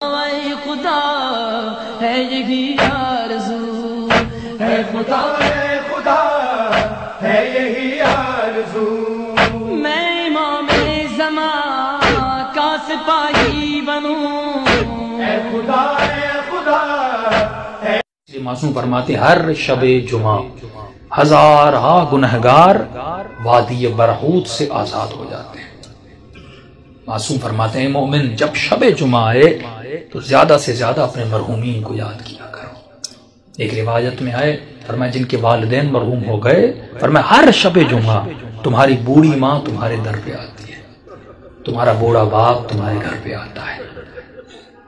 اے خدا ہے یہی آرزو، اے خدا اے خدا ہے یہی آرزو، میں امام زمان کا سپاہی بنوں، اے خدا معصوم فرماتے ہر شب جمعہ ہزارہا گنہگار وادی برہوت سے آزاد ہو جاتے ہیں۔ معصوم فرماتے ہیں مومن جب شب جمعہ آئے تو زیادہ سے زیادہ اپنے مرحومین کو یاد کیا کرو۔ ایک روایت میں آئے فرمایا جن کے والدین مرحوم ہو گئے، فرمایا ہر شب جمعہ تمہاری بوڑھی ماں تمہارے در پہ آتی ہے، تمہارا بوڑھا باپ تمہارے گھر پہ آتا ہے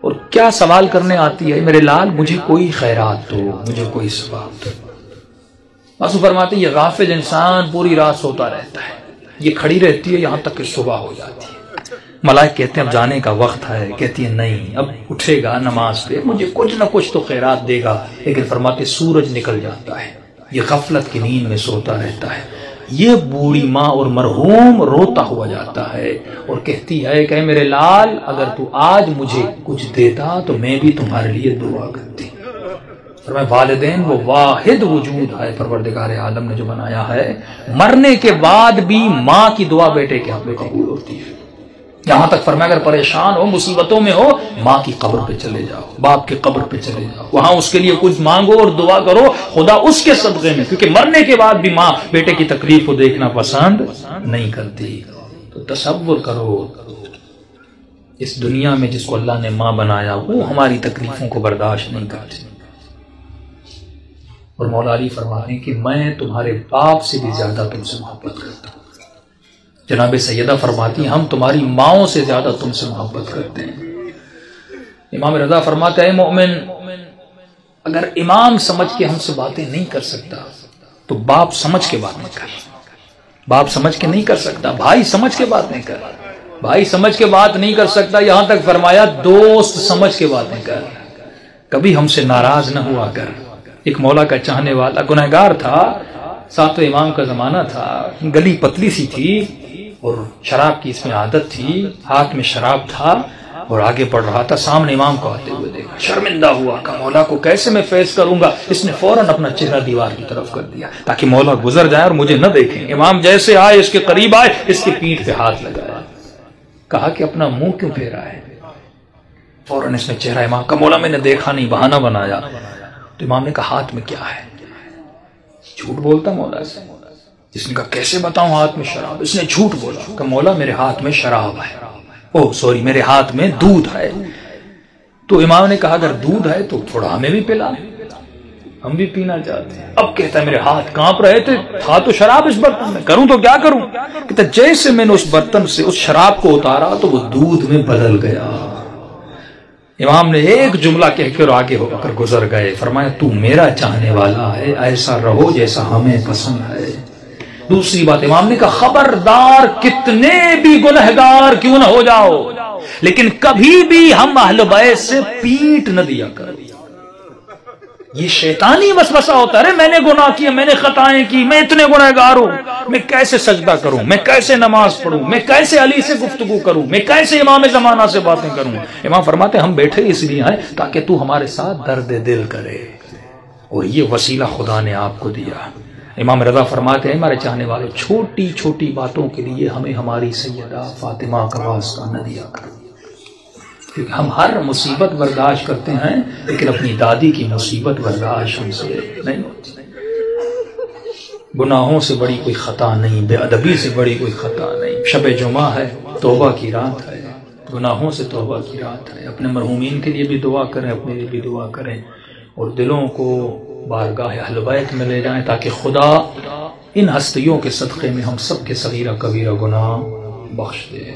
اور کیا سوال کرنے آتی ہے، میرے لال مجھے کوئی خیرات دو، مجھے کوئی ثواب دو۔ معصوم فرماتے ہیں یہ غافل انسان پوری رات سوتا رہتا ہے، یہ کھڑی رہتی ہے یہاں تک کہ صبح ہو جاتی ہے۔ ملائک کہتے ہیں اب جانے کا وقت ہے، کہتی ہے نہیں اب اٹھے گا نماز پہ مجھے کچھ نہ کچھ تو خیرات دے گا، لیکن فرماتے سورج نکل جاتا ہے، یہ غفلت کی نیند میں سوتا رہتا ہے۔ یہ بوڑھی ماں اور مرحوم روتا ہوا جاتا ہے اور کہتی ہے کہ میرے لال اگر تو آج مجھے کچھ دیتا تو میں بھی تمہارے لیے دعا کرتی۔ فرمایا والدین وہ واحد وجود ہے پروردگار عالم نے جو بنایا ہے، مرنے کے بعد بھی ماں کی دعا بیٹے کے حق میں قبول ہوتی ہے۔ یہاں تک فرمایا اگر پریشان ہو مصیبتوں میں ہو ماں کی قبر پہ چلے جاؤ، باپ کی قبر پہ چلے جاؤ، وہاں اس کے لیے کچھ مانگو اور دعا کرو، خدا اس کے صدقے میں، کیونکہ مرنے کے بعد بھی ماں بیٹے کی تکلیف کو دیکھنا پسند نہیں کرتی۔ تو تصور کرو اس دنیا میں جس کو اللہ نے ماں بنایا وہ ہماری تکلیفوں کو برداشت نہیں کرتی، اور مولا علی فرماتے ہیں کہ میں تمہارے باپ سے بھی زیادہ تم سے محبت کرتا ہوں۔ جناب سیدہ فرماتی ہیں ہم تمہاری ماؤں سے زیادہ تم سے محبت کرتے ہیں۔ امام رضا فرماتا ہے مومن اگر امام سمجھ کے ہم سے باتیں نہیں کر سکتا تو باپ سمجھ کے بات نہیں کر، باپ سمجھ کے نہیں کر سکتا، بھائی سمجھ کے بات نہیں کر، بھائی سمجھ کے بات نہیں کر سکتا، یہاں تک فرمایا دوست سمجھ کے باتیں کر، کبھی ہم سے ناراض نہ ہوا کر۔ ایک مولا کا چاہنے والا گنہگار تھا، ساتویں امام کا زمانہ تھا، گلی پتلی سی تھی اور شراب کی اس میں عادت تھی، ہاتھ میں شراب تھا اور آگے بڑھ رہا تھا، سامنے امام کو آتے ہوئے دیکھا، شرمندہ ہوا کہ مولا کو کیسے میں فیس کروں گا، اس نے فوراً اپنا چہرہ دیوار کی طرف کر دیا تاکہ مولا گزر جائے اور مجھے نہ دیکھیں۔ امام جیسے آئے اس کے قریب آئے، اس کی پیٹھ پہ ہاتھ لگایا، کہا کہ اپنا منہ کیوں پھیرا ہے؟ فوراً اس نے چہرہ امام کا مولا میں نے دیکھا نہیں، بہانہ بنایا۔ تو امام نے کہا ہاتھ میں کیا ہے؟ جھوٹ بولتا مولا سے؟ جس نے کہا کیسے بتاؤں ہاتھ میں شراب؟ اس نے جھوٹ بولا کہ مولا میرے ہاتھ میں شراب ہے، میرے ہاتھ میں دودھ ہے۔ تو امام نے کہا اگر دودھ ہے تو تھوڑا ہمیں بھی پلا، ہم بھی پینا چاہتے ہیں۔ اب کہتا ہے میرے ہاتھ کانپ رہے تھے، تھا تو شراب اس برتن میں، کروں تو کیا کروں؟ کہتا جیسے میں نے اس برتن سے اس شراب کو اتارا تو وہ دودھ میں بدل گیا۔ امام نے ایک جملہ کہہ کے اور آگے ہو کر گزر گئے، فرمایا تو میرا چاہنے والا ہے، ایسا رہو جیسا ہمیں پسند ہے۔ دوسری بات امام نے کہا خبردار کتنے بھی گنہگار کیوں نہ ہو جاؤ لیکن کبھی بھی ہم اہل بیت سے پیٹ نہ دیا کرو۔ یہ شیطانی وسوسہ ہوتا ہے، میں نے گناہ کیا، میں نے خطائیں کی، میں اتنے گنہگار ہوں، میں کیسے سجدہ کروں، میں کیسے نماز پڑھوں، میں کیسے علی سے گفتگو کروں، میں کیسے امام زمانہ سے باتیں کروں۔ امام فرماتے ہم بیٹھے اس لیے ہیں تاکہ تو ہمارے ساتھ درد دل کرے، اور یہ وسیلہ خدا نے آپ کو دیا۔ امام رضا فرماتے ہیں ہمارے چاہنے والے چھوٹی چھوٹی باتوں کے لیے ہمیں ہماری سیدہ فاطمہ کا واسطہ نہ دیا کرو، کیونکہ ہم ہر مصیبت برداشت کرتے ہیں لیکن اپنی دادی کی مصیبت برداشت ہم سے نہیں ہوتی۔ گناہوں سے بڑی کوئی خطا نہیں، بے ادبی سے بڑی کوئی خطا نہیں۔ شب جمعہ ہے، توبہ کی رات ہے، گناہوں سے توبہ کی رات ہے۔ اپنے مرحومین کے لیے بھی دعا کریں، اپنے لیے بھی دعا کریں، اور دلوں کو بارگاہ اہل بیت میں لے جائیں تاکہ خدا ان ہستیوں کے صدقے میں ہم سب کے صغیرہ کبیرہ گناہ بخش دے۔